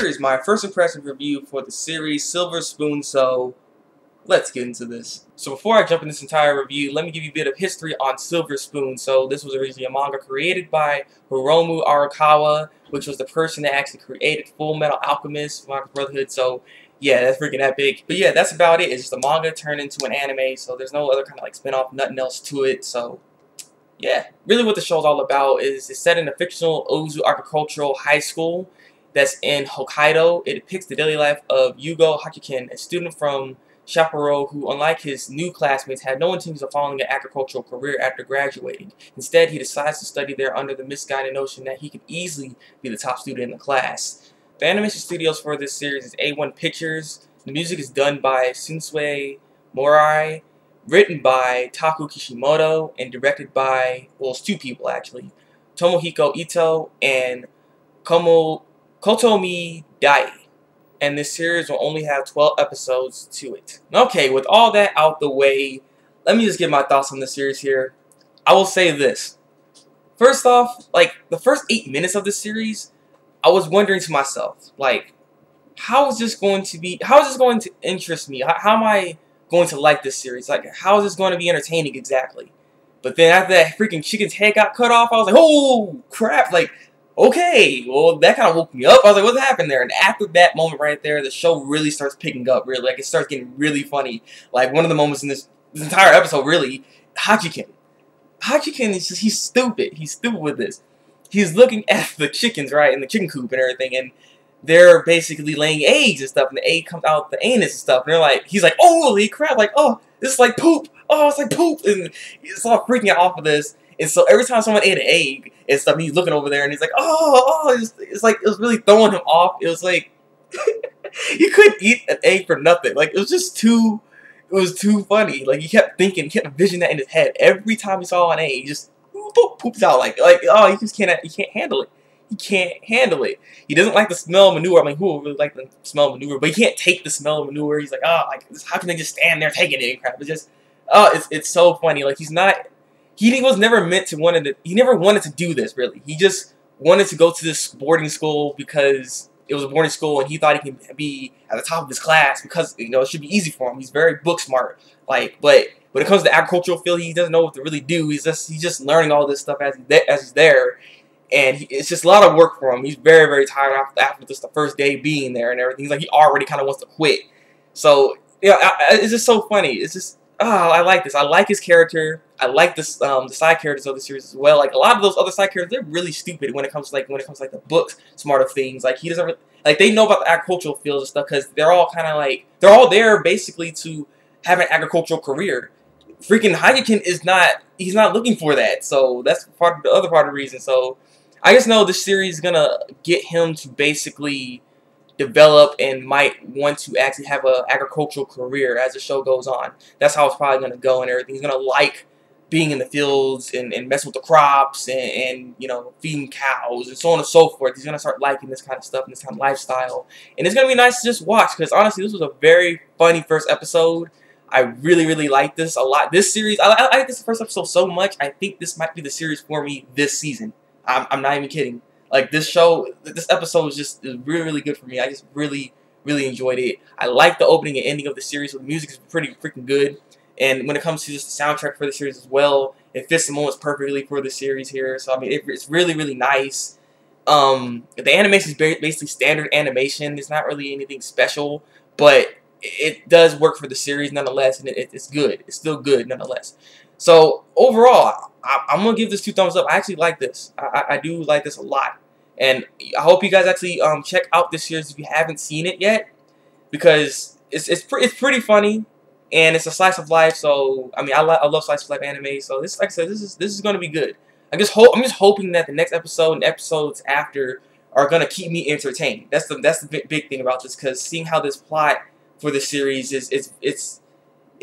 here is my first impression review for the series Silver Spoon, so let's get into this. So before I jump in this entire review, let me give you a bit of history on Silver Spoon. So this was originally a manga created by Hiromu Arakawa, which was the person that actually created Full Metal Alchemist, Manga Brotherhood, so yeah, that's freaking epic. But yeah, that's about it. It's just a manga turned into an anime, so there's no other kind of like spin-off, nothing else to it, so yeah. Really what the show's all about is it's set in a fictional Ozu agricultural high school that's in Hokkaido. It depicts the daily life of Yugo Hachiken, a student from Sapporo who, unlike his new classmates, had no intentions of following an agricultural career after graduating. Instead, he decides to study there under the misguided notion that he could easily be the top student in the class. The animation studios for this series is A1 Pictures. The music is done by Shunsui Morai, written by Taku Kishimoto, and directed by, well, it's two people actually, Tomohiko Ito and Kotomi Dai. And this series will only have 12 episodes to it. Okay, with all that out the way, let me just give my thoughts on the series here. I will say this. First off, like, the first 8 minutes of the series, I was wondering to myself, like, how is this going to interest me? How am I going to like this series? Like, how is this going to be entertaining exactly? But then after that freaking chicken's head got cut off, I was like, oh, crap, like, okay, well, that kind of woke me up. I was like, what happened there? And after that moment right there, the show really starts picking up, really. Like, it starts getting really funny. Like, one of the moments in this entire episode, really, Hachiken is just, he's stupid. He's stupid with this. He's looking at the chickens, right, in the chicken coop and everything, and they're basically laying eggs and stuff, and the egg comes out the anus and stuff, and they're like, he's like, oh, holy crap, like, oh, this is like poop. Oh, it's like poop. And he's all freaking out off of this. And so every time someone ate an egg and stuff, he's looking over there and he's like, it's like, it was really throwing him off. It was like, you couldn't eat an egg for nothing. Like, it was too funny. Like, he kept thinking, he kept envisioning that in his head. Every time he saw an egg, he just poops out like, oh, he can't handle it. He can't handle it. He doesn't like the smell of manure. I mean, who would really like the smell of manure? But he can't take the smell of manure. He's like, oh, like, how can they just stand there taking it and crap? It's just, oh, it's so funny. Like, he was never meant to he never wanted to do this, really. He just wanted to go to this boarding school because it was a boarding school and he thought he could be at the top of his class because, you know, it should be easy for him. He's very book smart. Like, but when it comes to the agricultural field, he doesn't know what to really do. He's just learning all this stuff as he's there. And it's just a lot of work for him. He's very, very tired after just the first day being there and everything. He's like, he already kind of wants to quit. So, yeah, it's just so funny. It's just, oh, I like this. I like his character. I like this, the side characters of the series as well. Like, a lot of those other side characters, they're really stupid when it comes to like the book smart of things. Like, he doesn't really, like, they know about the agricultural fields and stuff because they're all kind of like, they're all there basically to have an agricultural career. Freaking Hachiken he's not looking for that. So that's the other part of the reason. So I just know this series is gonna get him to basically develop and might want to actually have an agricultural career as the show goes on. That's how it's probably gonna go and everything. He's gonna like being in the fields and messing with the crops and you know, feeding cows and so on and so forth. He's gonna start liking this kind of stuff and this kind of lifestyle. And it's gonna be nice to just watch because honestly, this was a very funny first episode. I really, really like this a lot. This series, I like this first episode so much, I think this might be the series for me this season. I'm not even kidding. Like, this episode is really, really good for me. I just really, really enjoyed it. I like the opening and ending of the series. So the music is pretty freaking good. And when it comes to just the soundtrack for the series as well, it fits the moments perfectly for the series here. So, I mean, it's really, really nice. The animation is basically standard animation. It's not really anything special, but it does work for the series nonetheless, and it's good. It's still good nonetheless. So overall, I'm gonna give this 2 thumbs up. I actually like this. I do like this a lot, and I hope you guys actually check out this series if you haven't seen it yet, because it's pretty funny, and it's a slice of life. So I mean, I love slice of life anime. So this, like I said, this is gonna be good. I'm just hoping that the next episode and episodes after are gonna keep me entertained. That's the big thing about this, because seeing how this plot for the series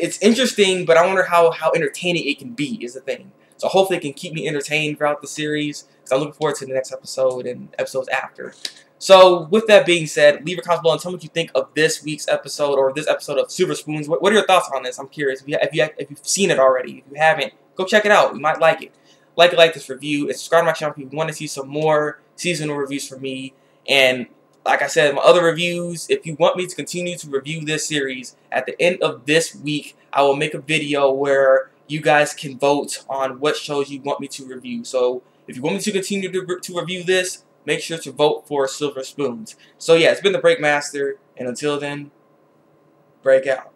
it's interesting, but I wonder how entertaining it can be is the thing. So hopefully it can keep me entertained throughout the series, because I'm looking forward to the next episode and episodes after. So with that being said, leave your comments below and tell me what you think of this week's episode or this episode of Silver Spoons. What are your thoughts on this? I'm curious. If you've seen it already. If you haven't, go check it out. You might like it. Like this review and subscribe to my channel if you want to see some more seasonal reviews from me. And like I said, my other reviews, if you want me to continue to review this series, at the end of this week, I will make a video where you guys can vote on what shows you want me to review. So if you want me to continue to review this, make sure to vote for Silver Spoons. So yeah, it's been the Thabreakmaster, and until then, break out.